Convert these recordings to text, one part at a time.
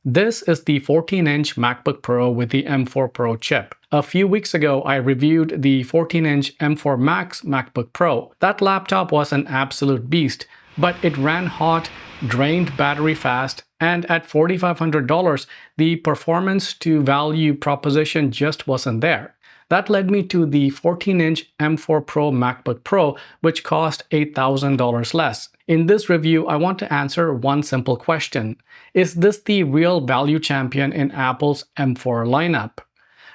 This is the 14-inch MacBook Pro with the M4 Pro chip. A few weeks ago, I reviewed the 14-inch M4 Max MacBook Pro. That laptop was an absolute beast, but it ran hot, drained battery fast, and at $4,500, the performance to value proposition just wasn't there. That led me to the 14-inch M4 Pro MacBook Pro, which cost $8,000 less. In this review, I want to answer one simple question. Is this the real value champion in Apple's M4 lineup?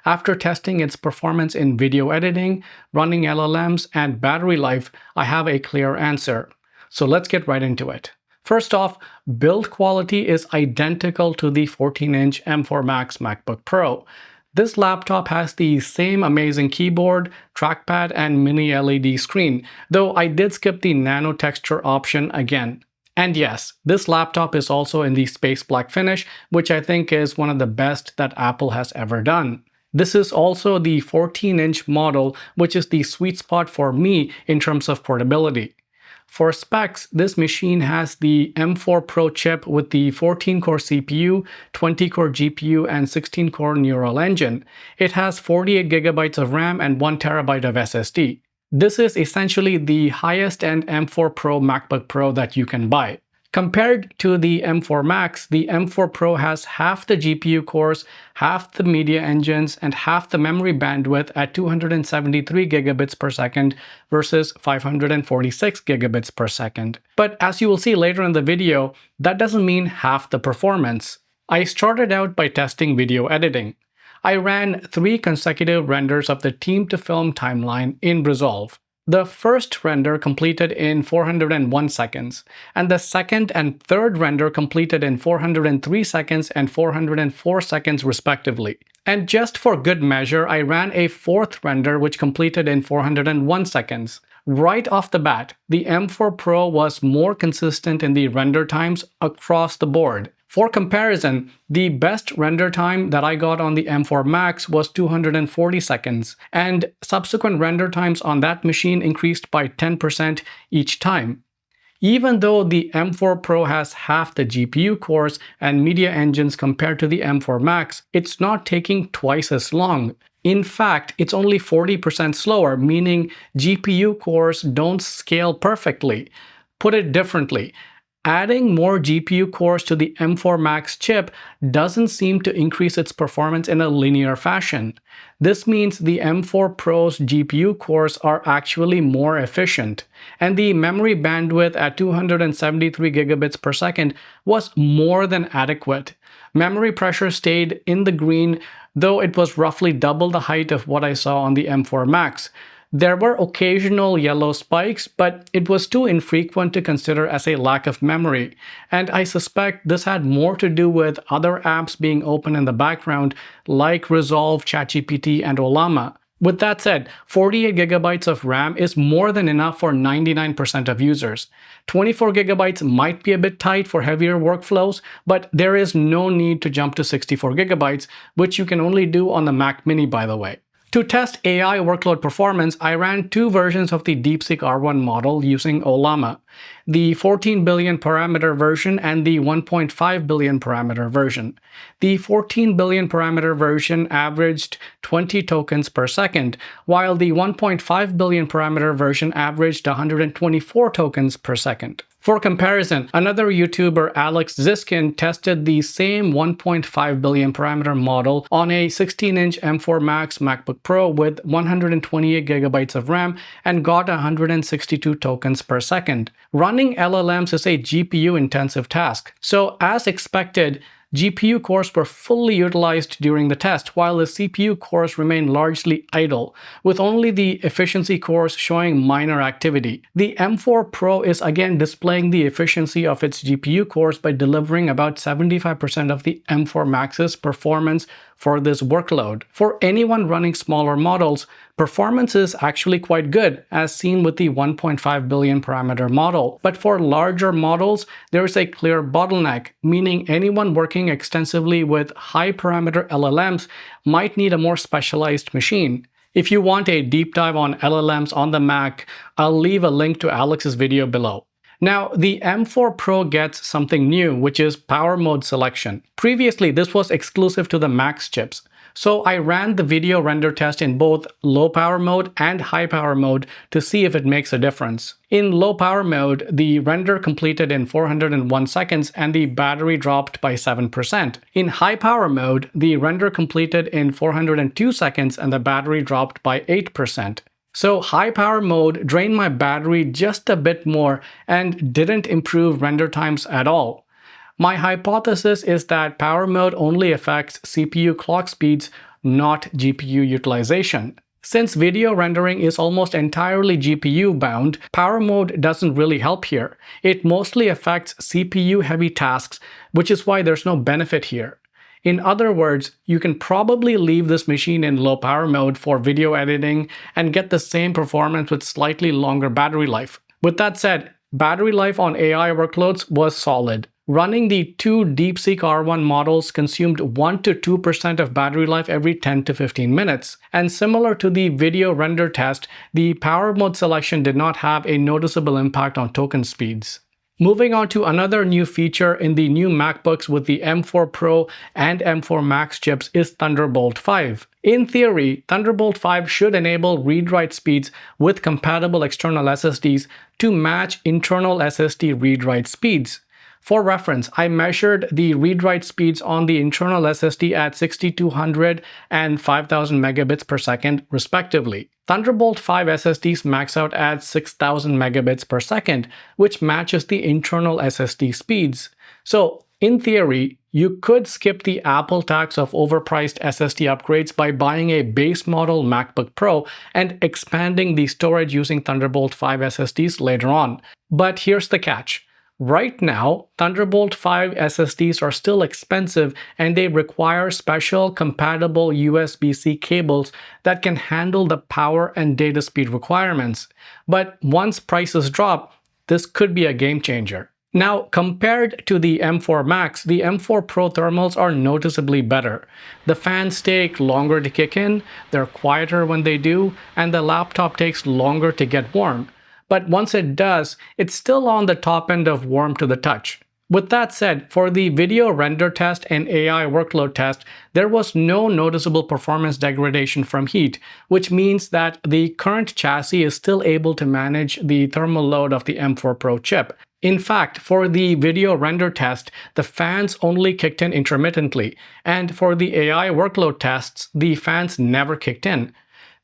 After testing its performance in video editing, running LLMs, and battery life, I have a clear answer. So let's get right into it. First off, build quality is identical to the 14-inch M4 Max MacBook Pro. This laptop has the same amazing keyboard, trackpad, and mini LED screen, though I did skip the nano texture option again. And yes, this laptop is also in the space black finish, which I think is one of the best that Apple has ever done. This is also the 14-inch model, which is the sweet spot for me in terms of portability. For specs, this machine has the M4 Pro chip with the 14-core CPU, 20-core GPU, and 16-core neural engine. It has 48GB of RAM and 1TB of SSD. This is essentially the highest-end M4 Pro MacBook Pro that you can buy. Compared to the M4 Max, the M4 Pro has half the GPU cores, half the media engines, and half the memory bandwidth at 273 gigabits per second versus 546 gigabits per second. But as you will see later in the video, that doesn't mean half the performance. I started out by testing video editing. I ran 3 consecutive renders of the team-to-film timeline in Resolve. The first render completed in 401 seconds, and the second and third render completed in 403 seconds and 404 seconds respectively. And just for good measure, I ran a fourth render which completed in 401 seconds. Right off the bat, the M4 Pro was more consistent in the render times across the board. For comparison, the best render time that I got on the M4 Max was 240 seconds, and subsequent render times on that machine increased by 10% each time. Even though the M4 Pro has half the GPU cores and media engines compared to the M4 Max, it's not taking twice as long. In fact, it's only 40% slower, meaning GPU cores don't scale perfectly. Put it differently, adding more GPU cores to the M4 Max chip doesn't seem to increase its performance in a linear fashion. This means the M4 Pro's GPU cores are actually more efficient, and the memory bandwidth at 273 gigabits per second was more than adequate. Memory pressure stayed in the green, though it was roughly double the height of what I saw on the M4 Max. There were occasional yellow spikes, but it was too infrequent to consider as a lack of memory, and I suspect this had more to do with other apps being open in the background like Resolve, ChatGPT, and Ollama. With that said, 48 gigabytes of RAM is more than enough for 99% of users. 24 gigabytes might be a bit tight for heavier workflows, but there is no need to jump to 64 gigabytes, which you can only do on the Mac Mini, by the way. To test AI workload performance, I ran 2 versions of the DeepSeek R1 model using Ollama, the 14 billion parameter version and the 1.5 billion parameter version. The 14 billion parameter version averaged 20 tokens per second, while the 1.5 billion parameter version averaged 124 tokens per second. For comparison, another YouTuber, Alex Ziskin, tested the same 1.5 billion parameter model on a 16-inch M4 Max MacBook Pro with 128 gigabytes of RAM and got 162 tokens per second. Running LLMs is a GPU-intensive task, so as expected, GPU cores were fully utilized during the test, while the CPU cores remained largely idle, with only the efficiency cores showing minor activity. The M4 Pro is again displaying the efficiency of its GPU cores by delivering about 75% of the M4 Max's performance for this workload. For anyone running smaller models, performance is actually quite good, as seen with the 1.5 billion parameter model. But for larger models, there is a clear bottleneck, meaning anyone working extensively with high parameter LLMs might need a more specialized machine. If you want a deep dive on LLMs on the Mac, I'll leave a link to Alex's video below. Now, the M4 Pro gets something new, which is power mode selection. Previously, this was exclusive to the Max chips. So I ran the video render test in both low power mode and high power mode to see if it makes a difference. In low power mode, the render completed in 401 seconds and the battery dropped by 7%. In high power mode, the render completed in 402 seconds and the battery dropped by 8%. So high power mode drained my battery just a bit more and didn't improve render times at all. My hypothesis is that power mode only affects CPU clock speeds, not GPU utilization. Since video rendering is almost entirely GPU bound, power mode doesn't really help here. It mostly affects CPU heavy tasks, which is why there's no benefit here. In other words, you can probably leave this machine in low power mode for video editing and get the same performance with slightly longer battery life. With that said, battery life on AI workloads was solid. Running the two DeepSeek R1 models consumed 1 to 2% of battery life every 10 to 15 minutes. And similar to the video render test, the power mode selection did not have a noticeable impact on token speeds. Moving on to another new feature in the new MacBooks with the M4 Pro and M4 Max chips is Thunderbolt 5. In theory, Thunderbolt 5 should enable read-write speeds with compatible external SSDs to match internal SSD read-write speeds. For reference, I measured the read-write speeds on the internal SSD at 6200 and 5000 megabits per second, respectively. Thunderbolt 5 SSDs max out at 6000 megabits per second, which matches the internal SSD speeds. So, in theory, you could skip the Apple tax of overpriced SSD upgrades by buying a base model MacBook Pro and expanding the storage using Thunderbolt 5 SSDs later on. But here's the catch. Right now, Thunderbolt 5 SSDs are still expensive and they require special compatible USB-C cables that can handle the power and data speed requirements. But once prices drop, this could be a game changer. Now, compared to the M4 Max, the M4 Pro thermals are noticeably better. The fans take longer to kick in, they're quieter when they do, and the laptop takes longer to get warm. But once it does, it's still on the top end of warm to the touch. With that said, for the video render test and AI workload test, there was no noticeable performance degradation from heat, which means that the current chassis is still able to manage the thermal load of the M4 Pro chip. In fact, for the video render test, the fans only kicked in intermittently, and for the AI workload tests, the fans never kicked in.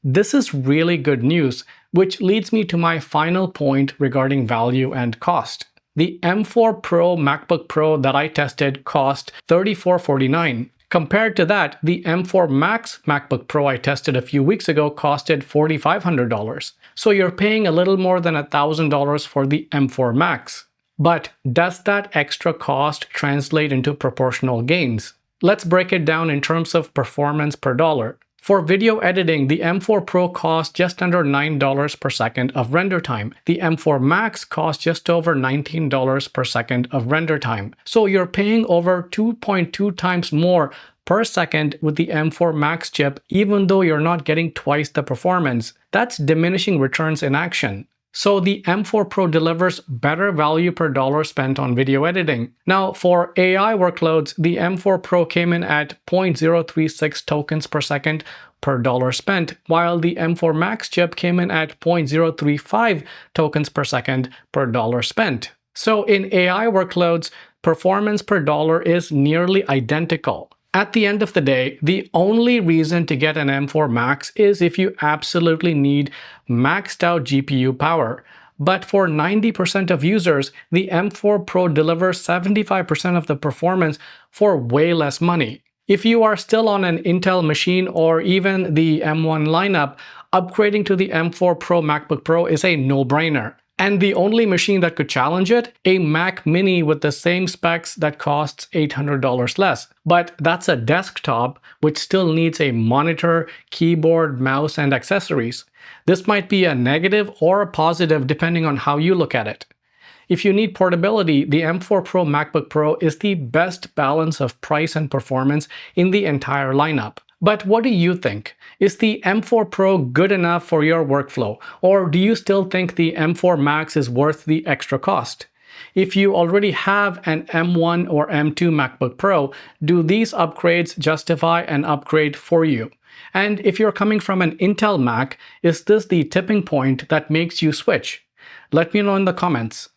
This is really good news, which leads me to my final point regarding value and cost. The M4 Pro MacBook Pro that I tested cost $3449. Compared to that, the M4 Max MacBook Pro I tested a few weeks ago costed $4,500. So you're paying a little more than $1,000 for the M4 Max. But does that extra cost translate into proportional gains? Let's break it down in terms of performance per dollar. For video editing, the M4 Pro costs just under $9 per second of render time. The M4 Max costs just over $19 per second of render time. So you're paying over 2.2 times more per second with the M4 Max chip, even though you're not getting twice the performance. That's diminishing returns in action. So the M4 Pro delivers better value per dollar spent on video editing. Now, for AI workloads, the M4 Pro came in at 0.036 tokens per second per dollar spent, while the M4 Max chip came in at 0.035 tokens per second per dollar spent. So in AI workloads, performance per dollar is nearly identical. At the end of the day, the only reason to get an M4 Max is if you absolutely need maxed out GPU power. But for 90% of users, the M4 Pro delivers 75% of the performance for way less money. If you are still on an Intel machine or even the M1 lineup, upgrading to the M4 Pro MacBook Pro is a no-brainer. And the only machine that could challenge it, a Mac Mini with the same specs that costs $800 less. But that's a desktop, which still needs a monitor, keyboard, mouse, and accessories. This might be a negative or a positive depending on how you look at it. If you need portability, the M4 Pro MacBook Pro is the best balance of price and performance in the entire lineup. But what do you think? Is the M4 Pro good enough for your workflow, or do you still think the M4 Max is worth the extra cost? If you already have an M1 or M2 MacBook Pro, do these upgrades justify an upgrade for you? And if you're coming from an Intel Mac, is this the tipping point that makes you switch? Let me know in the comments.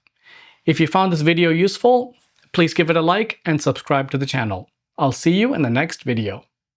If you found this video useful, please give it a like and subscribe to the channel. I'll see you in the next video.